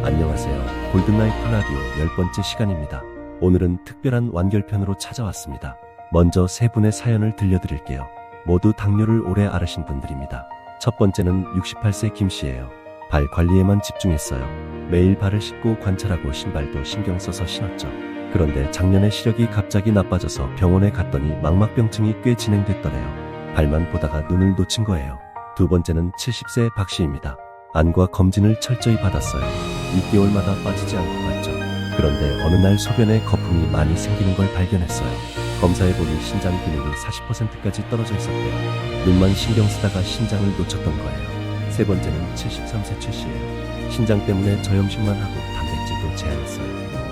안녕하세요. 골든라이프 라디오 10번째 시간입니다. 오늘은 특별한 완결편으로 찾아왔습니다. 먼저 세 분의 사연을 들려드릴게요. 모두 당뇨를 오래 앓으신 분들입니다. 첫 번째는 68세 김씨예요. 발 관리에만 집중했어요. 매일 발을 씻고 관찰하고 신발도 신경 써서 신었죠. 그런데 작년에 시력이 갑자기 나빠져서 병원에 갔더니 망막병증이 꽤 진행됐더래요. 발만 보다가 눈을 놓친 거예요. 두 번째는 70세 박씨입니다. 안과 검진을 철저히 받았어요. 6개월마다 빠지지 않고 갔죠. 그런데 어느 날 소변에 거품이 많이 생기는 걸 발견했어요. 검사해보니 신장 기능이 40%까지 떨어져 있었대요. 눈만 신경 쓰다가 신장을 놓쳤던 거예요. 세 번째는 73세 최씨예요. 신장 때문에 저염식만 하고 단백질도 제한했어요.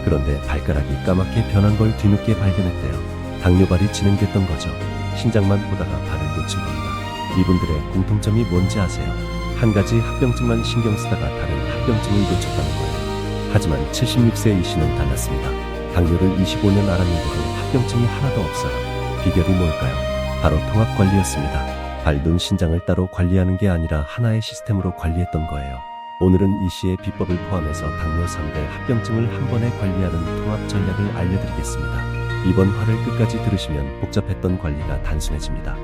그런데 발가락이 까맣게 변한 걸 뒤늦게 발견했대요. 당뇨발이 진행됐던 거죠. 신장만 보다가 발을 놓친 겁니다. 이분들의 공통점이 뭔지 아세요? 한 가지 합병증만 신경 쓰다가 다른 합병증을 놓쳤다는 거예요. 하지만 76세 이 씨는 달랐습니다. 당뇨를 25년 앓았는데도 합병증이 하나도 없어요. 비결이 뭘까요? 바로 통합관리였습니다. 발, 눈, 신장을 따로 관리하는 게 아니라 하나의 시스템으로 관리했던 거예요. 오늘은 이 씨의 비법을 포함해서 당뇨 3대 합병증을 한 번에 관리하는 통합 전략을 알려드리겠습니다. 이번 화를 끝까지 들으시면 복잡했던 관리가 단순해집니다.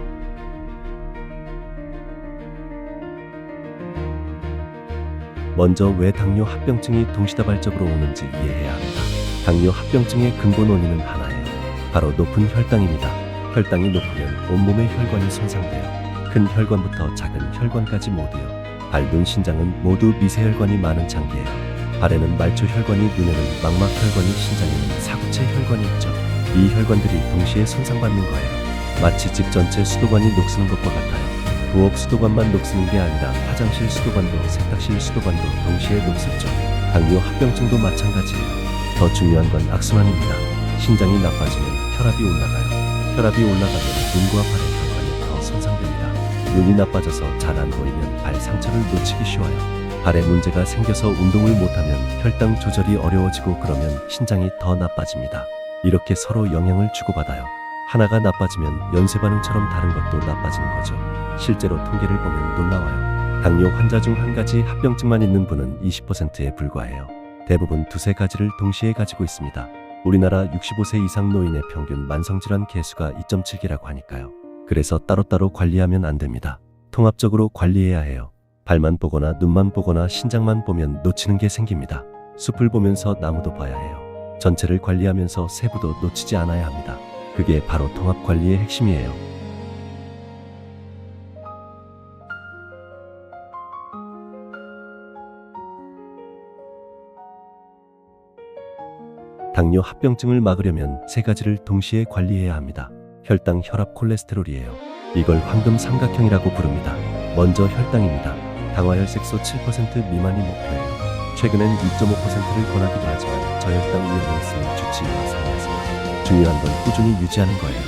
먼저 왜 당뇨 합병증이 동시다발적으로 오는지 이해해야 합니다. 당뇨 합병증의 근본 원인은 하나예요. 바로 높은 혈당입니다. 혈당이 높으면 온몸의 혈관이 손상돼요. 큰 혈관부터 작은 혈관까지 모두요. 발, 눈, 신장은 모두 미세혈관이 많은 장기예요. 발에는 말초혈관이, 눈에는 망막혈관이, 신장에는 사구체 혈관이 있죠. 이 혈관들이 동시에 손상받는 거예요. 마치 집 전체 수도관이 녹슬는 것과 같아요. 부엌 수도관만 녹슬는 게 아니라 화장실 수도관도 세탁실 수도관도 동시에 녹슬죠. 당뇨 합병증도 마찬가지예요. 더 중요한 건 악순환입니다. 신장이 나빠지면 혈압이 올라가요. 혈압이 올라가면 눈과 발의 혈관이 더 손상됩니다. 눈이 나빠져서 잘 안 보이면 발 상처를 놓치기 쉬워요. 발에 문제가 생겨서 운동을 못하면 혈당 조절이 어려워지고 그러면 신장이 더 나빠집니다. 이렇게 서로 영향을 주고받아요. 하나가 나빠지면 연쇄 반응처럼 다른 것도 나빠지는 거죠. 실제로 통계를 보면 놀라워요. 당뇨 환자 중 한 가지 합병증만 있는 분은 20%에 불과해요. 대부분 두세 가지를 동시에 가지고 있습니다. 우리나라 65세 이상 노인의 평균 만성질환 개수가 2.7개라고 하니까요. 그래서 따로따로 관리하면 안 됩니다. 통합적으로 관리해야 해요. 발만 보거나 눈만 보거나 신장만 보면 놓치는 게 생깁니다. 숲을 보면서 나무도 봐야 해요. 전체를 관리하면서 세부도 놓치지 않아야 합니다. 그게 바로 통합 관리의 핵심이에요. 당뇨 합병증을 막으려면 세 가지를 동시에 관리해야 합니다. 혈당, 혈압, 콜레스테롤이에요. 이걸 황금 삼각형이라고 부릅니다. 먼저 혈당입니다. 당화혈색소 7% 미만이 목표예요. 최근엔 2.5%를 권하기도 하지만 저혈당 위험이 있으니 주치의와 상의하세요. 중요한 건 꾸준히 유지하는 거예요.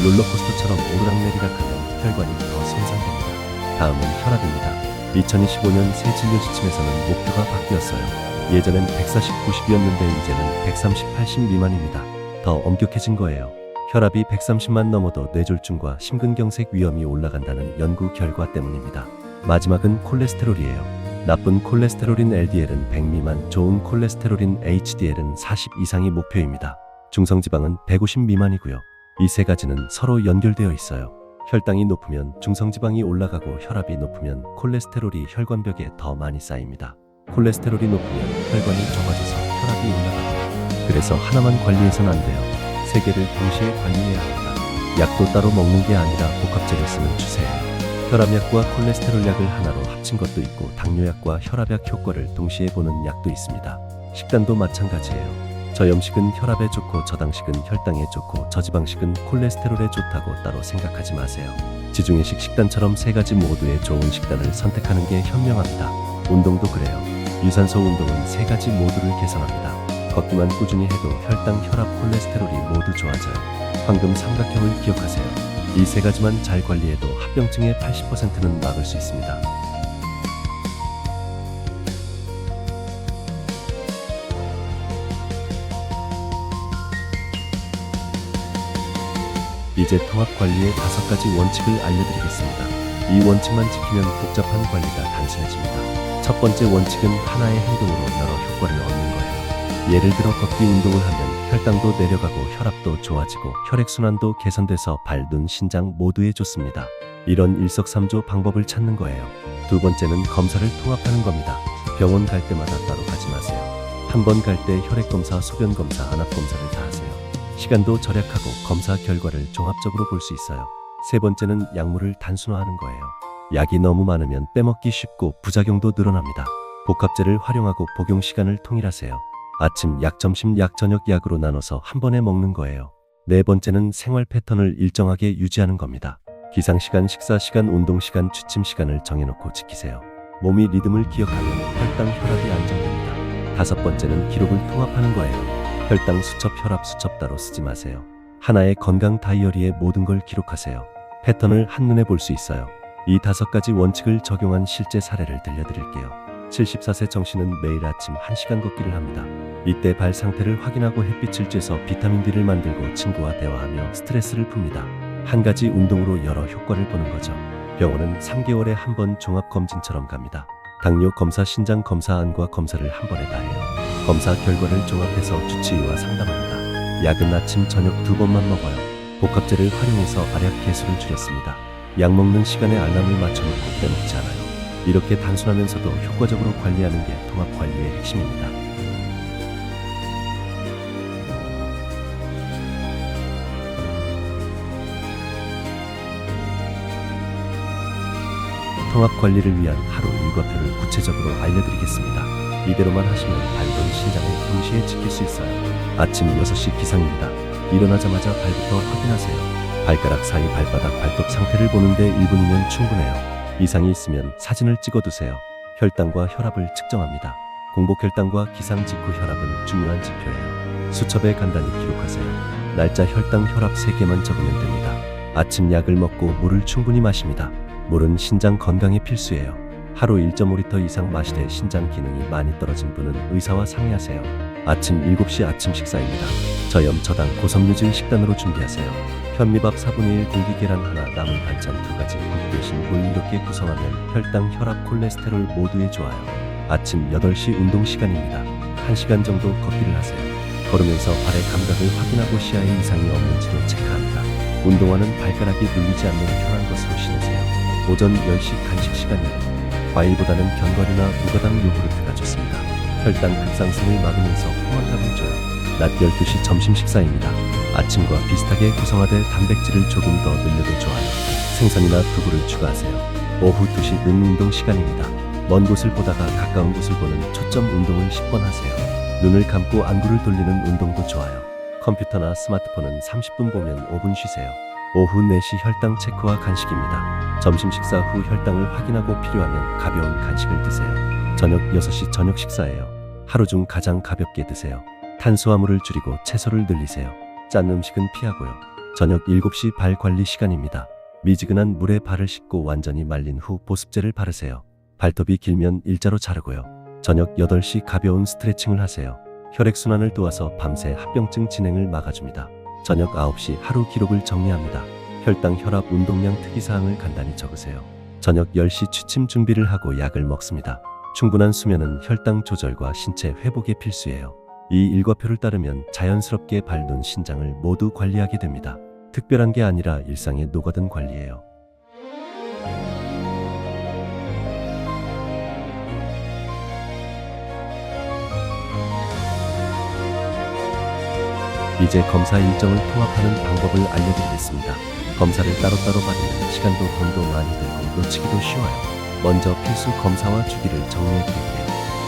롤러코스터처럼 오르락내리락하면 혈관이 더 손상됩니다. 다음은 혈압입니다. 2025년 새 진료 지침에서는 목표가 바뀌었어요. 예전엔 140, 90이었는데 이제는 130, 80 미만입니다. 더 엄격해진 거예요. 혈압이 130만 넘어도 뇌졸중과 심근경색 위험이 올라간다는 연구 결과 때문입니다. 마지막은 콜레스테롤이에요. 나쁜 콜레스테롤인 LDL은 100 미만, 좋은 콜레스테롤인 HDL은 40 이상이 목표입니다. 중성지방은 150 미만이고요. 이 세 가지는 서로 연결되어 있어요. 혈당이 높으면 중성지방이 올라가고 혈압이 높으면 콜레스테롤이 혈관벽에 더 많이 쌓입니다. 콜레스테롤이 높으면 혈관이 좁아져서 혈압이 올라갑니다. 그래서 하나만 관리해서는 안 돼요. 세 개를 동시에 관리해야 합니다. 약도 따로 먹는 게 아니라 복합제를 쓰는 추세예요. 혈압약과 콜레스테롤 약을 하나로 합친 것도 있고 당뇨약과 혈압약 효과를 동시에 보는 약도 있습니다. 식단도 마찬가지예요. 저염식은 혈압에 좋고 저당식은 혈당에 좋고 저지방식은 콜레스테롤에 좋다고 따로 생각하지 마세요. 지중해식 식단처럼 세 가지 모두의 좋은 식단을 선택하는 게 현명합니다. 운동도 그래요. 유산소 운동은 세 가지 모두를 개선합니다. 걷기만 꾸준히 해도 혈당, 혈압, 콜레스테롤이 모두 좋아져요. 황금 삼각형을 기억하세요. 이 세 가지만 잘 관리해도 합병증의 80%는 막을 수 있습니다. 이제 통합 관리의 5가지 원칙을 알려드리겠습니다. 이 원칙만 지키면 복잡한 관리가 단순해집니다. 첫 첫 번째 원칙은 하나의 행동으로 여러 효과를 얻는 거예요. 예를 들어 걷기 운동을 하면 혈당도 내려가고 혈압도 좋아지고 혈액순환도 개선돼서 발, 눈, 신장 모두에 좋습니다. 이런 일석삼조 방법을 찾는 거예요. 두 번째는 검사를 통합하는 겁니다. 병원 갈 때마다 따로 가지 마세요. 한 번 갈 때 혈액검사, 소변검사, 안압검사를 다 하세요. 시간도 절약하고 검사 결과를 종합적으로 볼 수 있어요. 세 번째는 약물을 단순화하는 거예요. 약이 너무 많으면 빼먹기 쉽고 부작용도 늘어납니다. 복합제를 활용하고 복용 시간을 통일하세요. 아침 약, 점심 약, 저녁 약으로 나눠서 한 번에 먹는 거예요. 네 번째는 생활 패턴을 일정하게 유지하는 겁니다. 기상시간, 식사시간, 운동시간, 취침시간을 정해놓고 지키세요. 몸이 리듬을 기억하면 혈당, 혈압이 안정됩니다. 다섯 번째는 기록을 통합하는 거예요. 혈당 수첩, 혈압 수첩 따로 쓰지 마세요. 하나의 건강 다이어리에 모든 걸 기록하세요. 패턴을 한눈에 볼 수 있어요. 이 5가지 원칙을 적용한 실제 사례를 들려드릴게요. 74세 정씨는 매일 아침 1시간 걷기를 합니다. 이때 발 상태를 확인하고 햇빛을 쬐서 비타민 D를 만들고 친구와 대화하며 스트레스를 풉니다. 한 가지 운동으로 여러 효과를 보는 거죠. 병원은 3개월에 한 번 종합검진처럼 갑니다. 당뇨 검사, 심장 검사, 안과 검사를 한 번에 다 해요. 검사 결과를 종합해서 주치의와 상담합니다. 약은 아침, 저녁 2번만 먹어요. 복합제를 활용해서 알약 개수를 줄였습니다. 약 먹는 시간에 알람을 맞춰놓고 빼먹지 않아요. 이렇게 단순하면서도 효과적으로 관리하는 게 통합관리의 핵심입니다. 통합관리를 위한 하루 일과표를 구체적으로 알려드리겠습니다. 이대로만 하시면 발동 신장을 동시에 지킬 수 있어요. 아침 6시 기상입니다. 일어나자마자 발부터 확인하세요. 발가락 사이 발바닥 발톱 상태를 보는데 1분이면 충분해요. 이상이 있으면 사진을 찍어두세요. 혈당과 혈압을 측정합니다. 공복혈당과 기상 직후 혈압은 중요한 지표예요. 수첩에 간단히 기록하세요. 날짜, 혈당, 혈압 3개만 적으면 됩니다. 아침 약을 먹고 물을 충분히 마십니다. 물은 신장 건강에 필수예요. 하루 1.5리터 이상 마시되 신장 기능이 많이 떨어진 분은 의사와 상의하세요. 아침 7시 아침 식사입니다. 저염, 저당, 고섬유질 식단으로 준비하세요. 현미밥 4분의 1 공기 계란 하나, 남은 반찬 2가지, 국 대신 물 이렇게 구성하면 혈당, 혈압, 콜레스테롤 모두에 좋아요. 아침 8시 운동 시간입니다. 1시간 정도 걷기를 하세요. 걸으면서 발의 감각을 확인하고 시야에 이상이 없는지도 체크합니다. 운동화는 발가락이 눌리지 않는 편한 것으로 신으세요. 오전 10시 간식 시간이에요. 과일보다는 견과류나 무가당 요구르트가 좋습니다. 혈당 급상승을 막으면서 포만감을 줘요. 낮 12시 점심 식사입니다. 아침과 비슷하게 구성하되 단백질을 조금 더 늘려도 좋아요. 생선이나 두부를 추가하세요. 오후 2시 눈 운동 시간입니다. 먼 곳을 보다가 가까운 곳을 보는 초점 운동을 10번 하세요. 눈을 감고 안구를 돌리는 운동도 좋아요. 컴퓨터나 스마트폰은 30분 보면 5분 쉬세요. 오후 4시 혈당 체크와 간식입니다. 점심 식사 후 혈당을 확인하고 필요하면 가벼운 간식을 드세요. 저녁 6시 저녁 식사예요. 하루 중 가장 가볍게 드세요. 탄수화물을 줄이고 채소를 늘리세요. 짠 음식은 피하고요. 저녁 7시 발 관리 시간입니다. 미지근한 물에 발을 씻고 완전히 말린 후 보습제를 바르세요. 발톱이 길면 일자로 자르고요. 저녁 8시 가벼운 스트레칭을 하세요. 혈액순환을 도와서 밤새 합병증 진행을 막아줍니다. 저녁 9시 하루 기록을 정리합니다. 혈당, 혈압, 운동량, 특이사항을 간단히 적으세요. 저녁 10시 취침 준비를 하고 약을 먹습니다. 충분한 수면은 혈당 조절과 신체 회복에 필수예요. 이 일과표를 따르면 자연스럽게 발, 눈, 신장을 모두 관리하게 됩니다. 특별한 게 아니라 일상에 녹아든 관리예요. 이제 검사 일정을 통합하는 방법을 알려드리겠습니다. 검사를 따로따로 받으면 시간도 돈도 많이 들고 놓치기도 쉬워요. 먼저 필수 검사와 주기를 정리해드릴게요.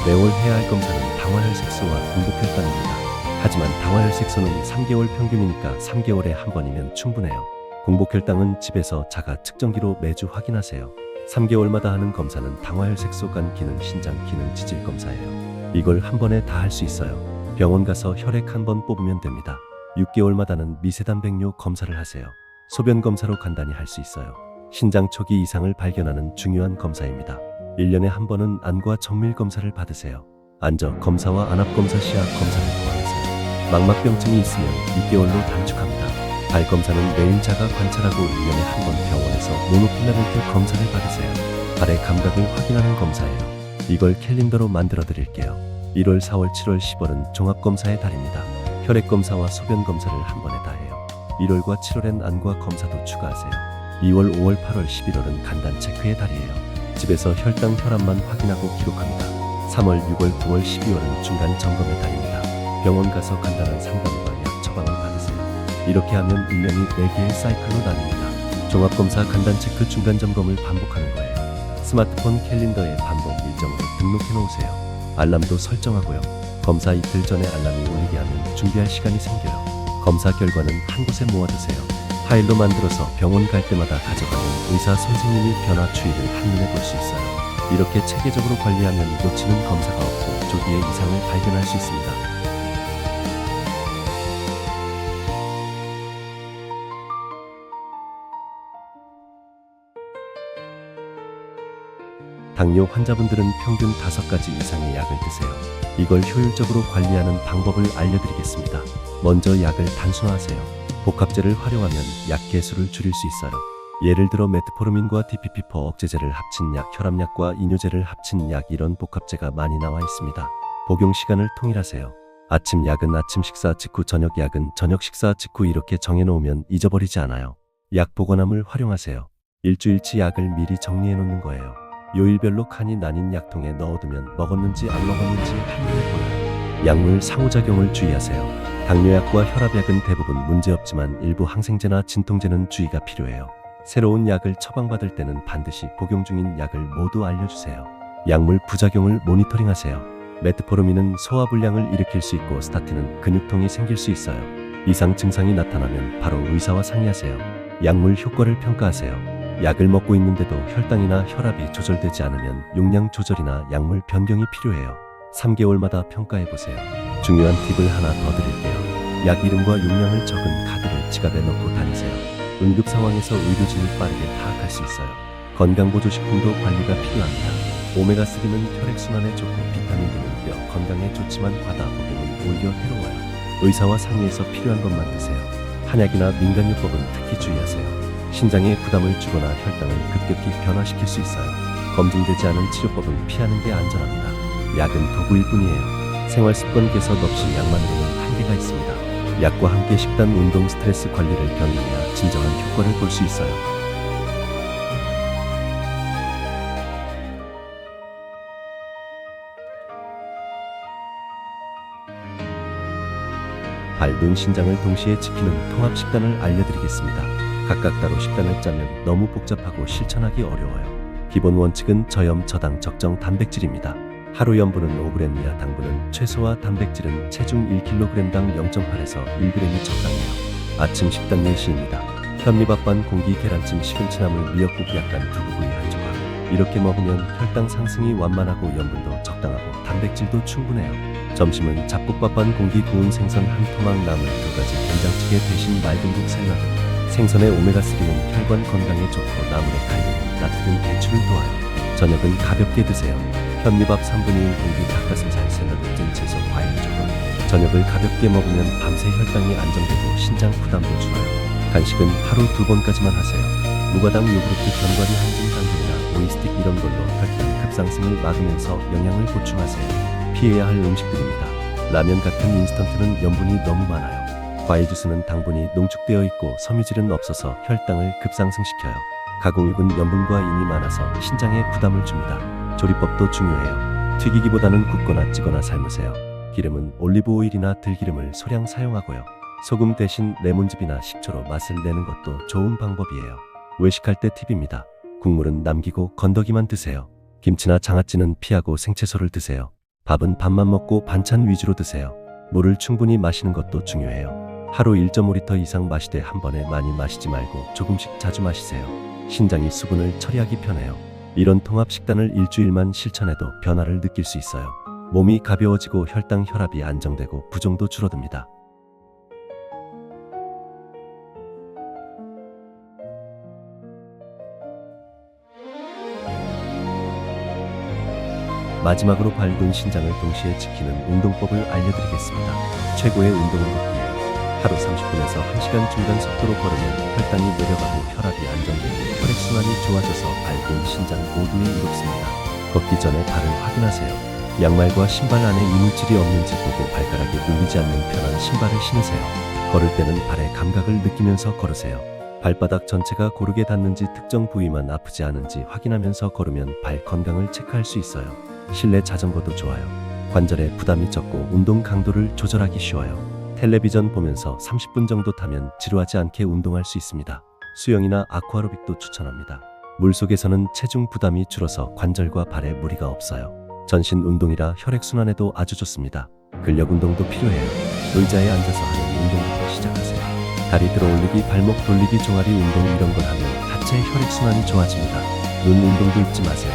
매월 해야 할 검사는 당화혈색소와 공복혈당입니다. 하지만 당화혈색소는 3개월 평균이니까 3개월에 한 번이면 충분해요. 공복혈당은 집에서 자가 측정기로 매주 확인하세요. 3개월마다 하는 검사는 당화혈색소, 간 기능, 신장 기능, 지질 검사예요. 이걸 한 번에 다 할 수 있어요. 병원 가서 혈액 한 번 뽑으면 됩니다. 6개월마다는 미세단백뇨 검사를 하세요. 소변 검사로 간단히 할 수 있어요. 신장 초기 이상을 발견하는 중요한 검사입니다. 1년에 한 번은 안과 정밀 검사를 받으세요. 안저 검사와 안압 검사, 시약 검사를 포함해서요. 망막병증이 있으면 6개월로 단축합니다. 발 검사는 매일 자가 관찰하고 1년에 한 번 병원에서 모노필라멘트 검사를 받으세요. 발의 감각을 확인하는 검사예요. 이걸 캘린더로 만들어 드릴게요. 1월, 4월, 7월, 10월은 종합검사의 달입니다. 혈액검사와 소변검사를 한 번에 다 해요. 1월과 7월엔 안과 검사도 추가하세요. 2월, 5월, 8월, 11월은 간단 체크의 달이에요. 집에서 혈당, 혈압만 확인하고 기록합니다. 3월, 6월, 9월, 12월은 중간 점검의 달입니다. 병원 가서 간단한 상담과 약 처방을 받으세요. 이렇게 하면 1년이 4개의 사이클로 나뉩니다. 종합검사, 간단 체크, 중간 점검을 반복하는 거예요. 스마트폰 캘린더에 반복 일정으로 등록해 놓으세요. 알람도 설정하고요. 검사 이틀 전에 알람이 울리게 하면 준비할 시간이 생겨요. 검사 결과는 한 곳에 모아두세요. 파일로 만들어서 병원 갈 때마다 가져가면 의사 선생님이 변화 추이를 한눈에 볼 수 있어요. 이렇게 체계적으로 관리하면 놓치는 검사가 없고 조기에 이상을 발견할 수 있습니다. 당뇨 환자분들은 평균 5가지 이상의 약을 드세요. 이걸 효율적으로 관리하는 방법을 알려드리겠습니다. 먼저 약을 단순화하세요. 복합제를 활용하면 약 개수를 줄일 수 있어요. 예를 들어 메트포르민과 DPP-4 억제제를 합친 약, 혈압약과 이뇨제를 합친 약, 이런 복합제가 많이 나와 있습니다. 복용 시간을 통일하세요. 아침 약은 아침 식사 직후, 저녁 약은 저녁 식사 직후, 이렇게 정해놓으면 잊어버리지 않아요. 약 보관함을 활용하세요. 일주일치 약을 미리 정리해 놓는 거예요. 요일별로 칸이 나뉜 약통에 넣어두면 먹었는지 안 먹었는지 한눈에 보여요. 약물 상호작용을 주의하세요. 당뇨약과 혈압약은 대부분 문제없지만 일부 항생제나 진통제는 주의가 필요해요. 새로운 약을 처방받을 때는 반드시 복용 중인 약을 모두 알려주세요. 약물 부작용을 모니터링하세요. 메트포르민은 소화불량을 일으킬 수 있고 스타틴은 근육통이 생길 수 있어요. 이상 증상이 나타나면 바로 의사와 상의하세요. 약물 효과를 평가하세요. 약을 먹고 있는데도 혈당이나 혈압이 조절되지 않으면 용량 조절이나 약물 변경이 필요해요. 3개월마다 평가해보세요. 중요한 팁을 하나 더 드릴게요. 약 이름과 용량을 적은 카드를 지갑에 넣고 다니세요. 응급 상황에서 의료진이 빠르게 파악할 수 있어요. 건강보조식품도 관리가 필요합니다. 오메가3는 혈액순환에 좋고 비타민D는 뼈 건강에 좋지만 과다 복용은 오히려 해로워요. 의사와 상의해서 필요한 것만 드세요. 한약이나 민간요법은 특히 주의하세요. 신장에 부담을 주거나 혈당을 급격히 변화시킬 수 있어요. 검증되지 않은 치료법은 피하는 게 안전합니다. 약은 도구일 뿐이에요. 생활습관 개선 없이 약만으로는 한계가 있습니다. 약과 함께 식단, 운동, 스트레스 관리를 병행해야 진정한 효과를 볼 수 있어요. 발, 눈, 신장을 동시에 지키는 통합 식단을 알려드리겠습니다. 각각 따로 식단을 짜면 너무 복잡하고 실천하기 어려워요. 기본 원칙은 저염, 저당, 적정 단백질입니다. 하루 염분은 5g 이하, 당분은 최소화, 단백질은 체중 1kg당 0.8에서 1g이 적당해요. 아침 식단 예시입니다. 현미밥 반 공기, 계란찜, 시금치, 나물, 미역국, 약간, 두부구이 한 조각. 이렇게 먹으면 혈당 상승이 완만하고 염분도 적당하고 단백질도 충분해요. 점심은 잡곡밥 반 공기, 구운 생선 한 토막, 나물 2가지, 된장찌개 대신 맑은 국, 샐러드. 생선의 오메가3는 혈관 건강에 좋고 나물의 칼륨은 나트륨 배출을 도와요. 저녁은 가볍게 드세요. 현미밥 3분의 1 공기, 닭가슴살, 샐러드, 찐 채소, 과일 조금. 저녁을 가볍게 먹으면 밤새 혈당이 안정되고 신장 부담도 줄어요. 간식은 하루 2번까지만 하세요. 무가당 요구르트, 견과류 한 줌, 당근이나 오이스틱 이런 걸로 혈당 급상승을 막으면서 영양을 보충하세요. 피해야 할 음식들입니다. 라면 같은 인스턴트는 염분이 너무 많아요. 과일 주스는 당분이 농축되어 있고 섬유질은 없어서 혈당을 급상승시켜요. 가공육은 염분과 인이 많아서 신장에 부담을 줍니다. 조리법도 중요해요. 튀기기보다는 굽거나 찌거나 삶으세요. 기름은 올리브 오일이나 들기름을 소량 사용하고요. 소금 대신 레몬즙이나 식초로 맛을 내는 것도 좋은 방법이에요. 외식할 때 팁입니다. 국물은 남기고 건더기만 드세요. 김치나 장아찌는 피하고 생채소를 드세요. 밥은 밥만 먹고 반찬 위주로 드세요. 물을 충분히 마시는 것도 중요해요. 하루 1.5리터 이상 마시되 한 번에 많이 마시지 말고 조금씩 자주 마시세요. 신장이 수분을 처리하기 편해요. 이런 통합 식단을 일주일만 실천해도 변화를 느낄 수 있어요. 몸이 가벼워지고 혈당, 혈압이 안정되고 부종도 줄어듭니다. 마지막으로 발, 눈, 신장을 동시에 지키는 운동법을 알려드리겠습니다. 최고의 운동은 걷기예요. 하루 30분에서 1시간 중간 속도로 걸으면 혈당이 내려가고 혈압이 안정되고 혈액순환이 좋아져서 발, 눈, 신장 모두에 이롭습니다. 걷기 전에 발을 확인하세요. 양말과 신발 안에 이물질이 없는지 보고 발가락이 눌리지 않는 편한 신발을 신으세요. 걸을 때는 발의 감각을 느끼면서 걸으세요. 발바닥 전체가 고르게 닿는지 특정 부위만 아프지 않은지 확인하면서 걸으면 발 건강을 체크할 수 있어요. 실내 자전거도 좋아요. 관절에 부담이 적고 운동 강도를 조절하기 쉬워요. 텔레비전 보면서 30분 정도 타면 지루하지 않게 운동할 수 있습니다. 수영이나 아쿠아로빅도 추천합니다. 물속에서는 체중 부담이 줄어서 관절과 발에 무리가 없어요. 전신 운동이라 혈액순환에도 아주 좋습니다. 근력 운동도 필요해요. 의자에 앉아서 하는 운동부터 시작하세요. 다리 들어올리기, 발목 돌리기, 종아리 운동 이런 걸 하면 하체 혈액순환이 좋아집니다. 눈 운동도 잊지 마세요.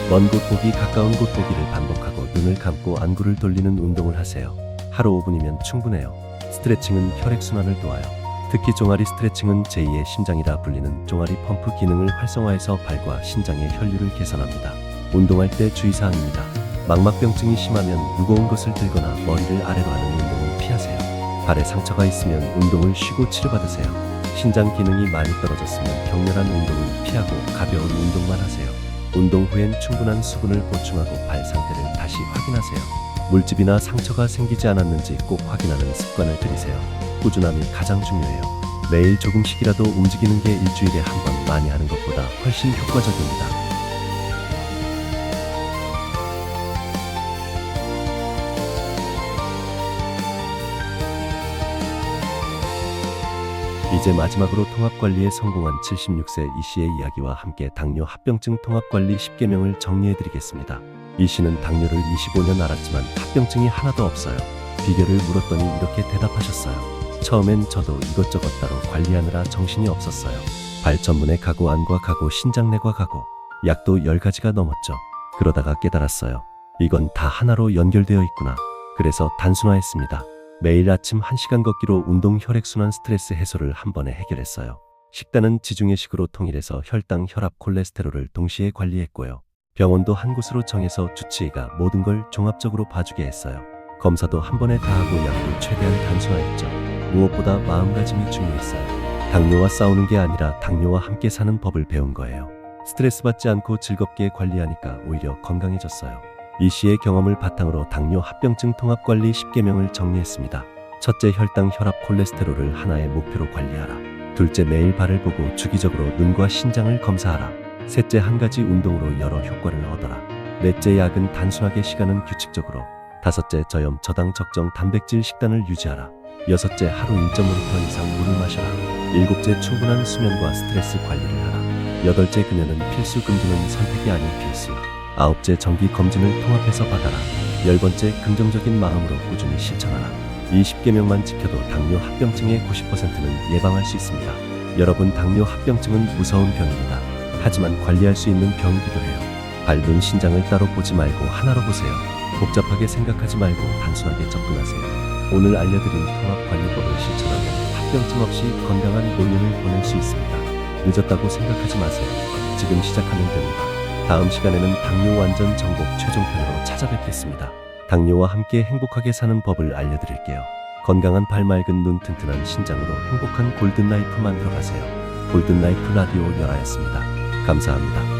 먼 곳 보기, 가까운 곳 보기를 반복하고 눈을 감고 안구를 돌리는 운동을 하세요. 하루 5분이면 충분해요. 스트레칭은 혈액순환을 도와요. 특히 종아리 스트레칭은 제2의 심장이라 불리는 종아리 펌프 기능을 활성화해서 발과 신장의 혈류를 개선합니다. 운동할 때 주의사항입니다. 망막병증이 심하면 무거운 것을 들거나 머리를 아래로 하는 운동은 피하세요. 발에 상처가 있으면 운동을 쉬고 치료받으세요. 신장 기능이 많이 떨어졌으면 격렬한 운동은 피하고 가벼운 운동만 하세요. 운동 후엔 충분한 수분을 보충하고 발 상태를 다시 확인하세요. 물집이나 상처가 생기지 않았는지 꼭 확인하는 습관을 들이세요. 꾸준함이 가장 중요해요. 매일 조금씩이라도 움직이는 게 일주일에 한 번 많이 하는 것보다 훨씬 효과적입니다. 이제 마지막으로 통합관리에 성공한 76세 이 씨의 이야기와 함께 당뇨 합병증 통합관리 10계명을 정리해드리겠습니다. 이 씨는 당뇨를 25년 앓았지만 합병증이 하나도 없어요. 비결을 물었더니 이렇게 대답하셨어요. 처음엔 저도 이것저것 따로 관리하느라 정신이 없었어요. 발 전문에 가고 안과 가고 신장내과 가고 약도 10가지가 넘었죠. 그러다가 깨달았어요. 이건 다 하나로 연결되어 있구나. 그래서 단순화했습니다. 매일 아침 1시간 걷기로 운동, 혈액순환, 스트레스 해소를 한 번에 해결했어요. 식단은 지중해식으로 통일해서 혈당, 혈압, 콜레스테롤을 동시에 관리했고요. 병원도 한 곳으로 정해서 주치의가 모든 걸 종합적으로 봐주게 했어요. 검사도 한 번에 다 하고 약도 최대한 단순화했죠. 무엇보다 마음가짐이 중요했어요. 당뇨와 싸우는 게 아니라 당뇨와 함께 사는 법을 배운 거예요. 스트레스 받지 않고 즐겁게 관리하니까 오히려 건강해졌어요. 이 씨의 경험을 바탕으로 당뇨 합병증 통합관리 10계명을 정리했습니다. 첫째, 혈당, 혈압, 콜레스테롤을 하나의 목표로 관리하라. 둘째, 매일 발을 보고 주기적으로 눈과 신장을 검사하라. 셋째, 한 가지 운동으로 여러 효과를 얻어라. 넷째, 약은 단순하게, 시간은 규칙적으로. 다섯째, 저염, 저당, 적정 단백질 식단을 유지하라. 여섯째, 하루 1.5리터 이상 물을 마셔라. 일곱째, 충분한 수면과 스트레스 관리를 하라. 여덟째, 금연은 필수, 금주는 선택이 아닌 필수. 아홉째, 정기 검진을 통합해서 받아라. 10번째, 긍정적인 마음으로 꾸준히 실천하라. 이 10계명만 지켜도 당뇨 합병증의 90%는 예방할 수 있습니다. 여러분, 당뇨 합병증은 무서운 병입니다. 하지만 관리할 수 있는 병이기도 해요. 발, 눈, 신장을 따로 보지 말고 하나로 보세요. 복잡하게 생각하지 말고 단순하게 접근하세요. 오늘 알려드린 통합관리법을 실천하면 합병증 없이 건강한 노년을 보낼 수 있습니다. 늦었다고 생각하지 마세요. 지금 시작하면 됩니다. 다음 시간에는 당뇨 완전 정복 최종편으로 찾아뵙겠습니다. 당뇨와 함께 행복하게 사는 법을 알려드릴게요. 건강한 발, 맑은 눈, 튼튼한 신장으로 행복한 골든라이프 만들어가세요. 골든라이프 라디오 열아였습니다. 감사합니다.